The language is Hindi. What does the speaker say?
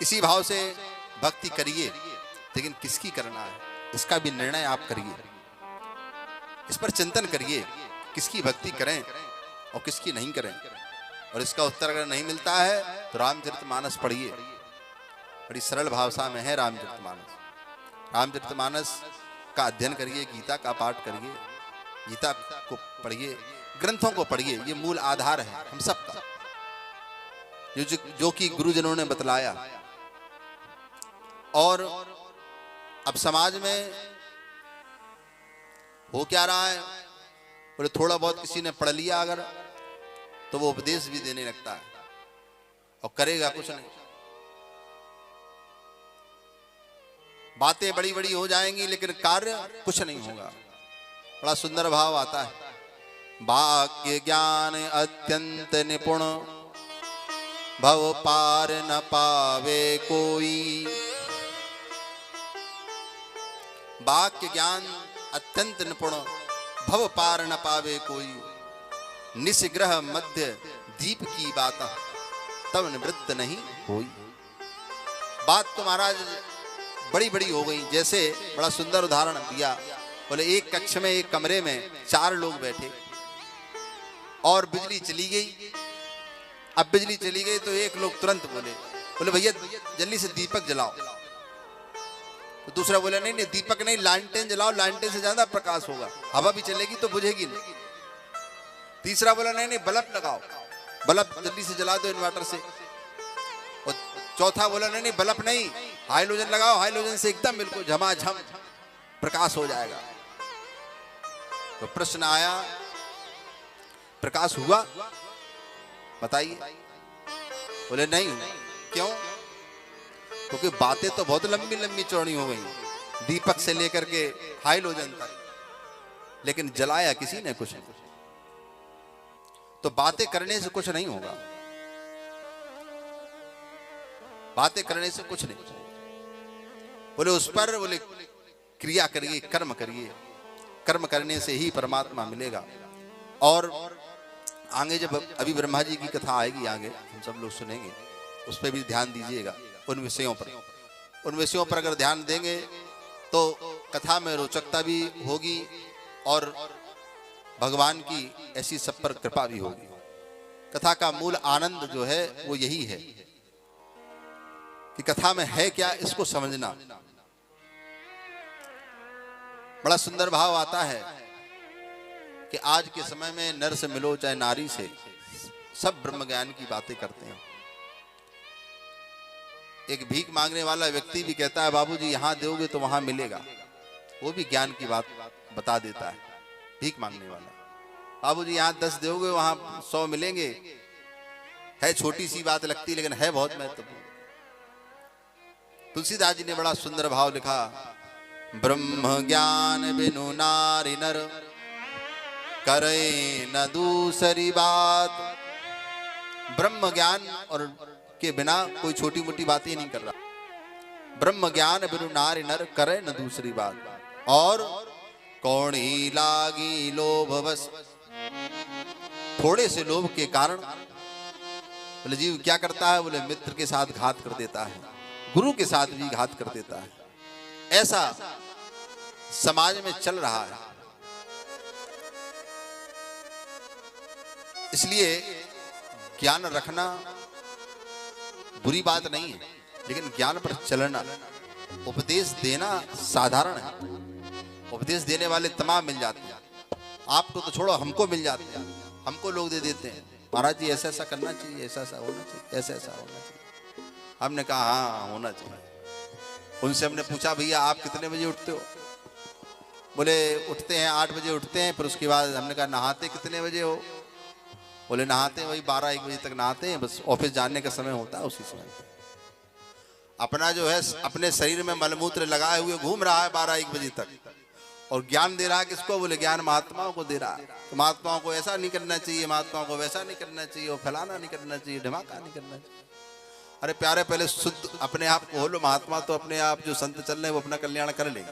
इसी भाव से भक्ति करिए, लेकिन किसकी करना है इसका भी निर्णय आप करिए। इस पर चिंतन करिए, किसकी भक्ति करें और किसकी नहीं करें। और इसका उत्तर अगर नहीं मिलता है तो रामचरितमानस पढ़िए। बड़ी सरल भाषा में है रामचरितमानस। रामचरितमानस का अध्ययन करिए, गीता का पाठ करिए, गीता को पढ़िए, ग्रंथों को पढ़िए। ये मूल आधार है हम सबका, जो कि गुरुजनों ने बतलाया। और अब समाज में हो क्या रहा है, बोले थोड़ा बहुत किसी ने पढ़ लिया अगर, तो वो उपदेश भी देने लगता है और करेगा कुछ नहीं। बातें बड़ी बड़ी हो जाएंगी लेकिन कार्य कुछ नहीं होगा। बड़ा सुंदर भाव आता है, वाक्य ज्ञान अत्यंत निपुण, भव पार न पावे कोई। वाक्य ज्ञान अत्यंत निपुण, भव पार न पावे कोई। निस्ग्रह मध्य दीप की बात, तब निवृत्त नहीं होई। बात तो महाराज बड़ी बड़ी हो गई। जैसे बड़ा सुंदर उदाहरण दिया, बोले एक कक्ष में, एक कमरे में 4 लोग बैठे और बिजली चली गई। अब बिजली चली गई तो एक लोग तुरंत बोले भैया जल्दी से दीपक जलाओ। तो दूसरा बोला नहीं नहीं दीपक नहीं, लालटेन जलाओ, लालटेन से ज्यादा प्रकाश होगा, हवा भी चलेगी तो बुझेगी नहीं। तीसरा बोला नहीं नहीं बल्ब लगाओ, बल्ब जल्दी से जला दो इन्वर्टर से। और चौथा बोला नहीं नहीं बल्ब नहीं, हाइड्रोजन लगाओ, हाइड्रोजन से एकदम बिल्कुल झमाझम प्रकाश हो जाएगा। तो प्रश्न आया, प्रकाश हुआ बताइए? बोले नहीं। क्यों? क्योंकि बातें तो बहुत लंबी लंबी चौड़ी हो गई, दीपक से लेकर के हाइड्रोजन तक, लेकिन जलाया किसी ने कुछ नहीं। तो बातें करने से कुछ नहीं होगा, बातें करने से कुछ नहीं। बोले उस पर बोले क्रिया करिए, कर्म करिए, कर्म करने से ही परमात्मा मिलेगा। और आगे जब अभी ब्रह्मा जी की कथा आएगी, आगे हम सब लोग सुनेंगे, उस पर भी ध्यान दीजिएगा। उन विषयों पर अगर ध्यान देंगे तो कथा में रोचकता भी होगी और भगवान की ऐसी सब पर कृपा भी होगी। कथा का मूल आनंद जो है वो यही है कि कथा में है क्या इसको समझना। बड़ा सुंदर भाव आता है कि आज के समय में नर से मिलो चाहे नारी से, सब ब्रह्म ज्ञान की बातें करते हैं। एक भीख मांगने वाला व्यक्ति भी कहता है बाबूजी यहां दोगे तो वहां मिलेगा, वो भी ज्ञान की बात बता देता है। भीख मांगने वाला, बाबूजी यहां 10 दोगे वहां 100 मिलेंगे। है छोटी सी बात लगती लेकिन है बहुत महत्वपूर्ण। तुलसीदास जी ने बड़ा सुंदर भाव लिखा, ब्रह्म ज्ञान बिनु नारी नर, करे न दूसरी बात। ब्रह्म ज्ञान और के बिना कोई छोटी मोटी बातें नहीं कर रहा। ब्रह्म ज्ञान बिनु नारी नर, करे न दूसरी बात। और कौन ही लागी लोभ बस, थोड़े से लोभ के कारण बोले जीव क्या करता है, बोले मित्र के साथ घात कर देता है, गुरु के साथ भी घात कर देता है। ऐसा समाज में चल रहा है। इसलिए ज्ञान रखना बुरी बात नहीं है, लेकिन ज्ञान पर चलना, उपदेश देना साधारण है। उपदेश देने वाले तमाम मिल जाते हैं। आपको तो छोड़ो, हमको मिल जाते हैं, हमको लोग दे देते हैं, महाराज जी ऐसा ऐसा करना चाहिए, ऐसा ऐसा होना चाहिए, ऐसा ऐसा होना चाहिए। हमने कहा हाँ होना चाहिए। उनसे हमने पूछा भैया आप कितने बजे उठते हो? बोले उठते हैं 8 बजे उठते हैं। फिर उसके बाद हमने कहा नहाते कितने बजे हो? बोले नहाते वही 12-1 बजे तक नहाते हैं, बस ऑफिस जाने का समय होता है उसी समय। अपना जो है अपने शरीर में मलमूत्र लगाए हुए घूम रहा है 12-1 बजे तक, और ज्ञान दे रहा है किसको? बोले ज्ञान महात्माओं को दे रहा है। तो महात्माओं को ऐसा नहीं करना चाहिए, महात्माओं को वैसा नहीं करना चाहिए, और फैलाना नहीं करना चाहिए, धमाका नहीं करना चाहिए। अरे प्यारे पहले शुद्ध अपने आप को हो लो। महात्मा तो अपने आप जो संत चल रहे हैं वो अपना कल्याण कर लेंगे।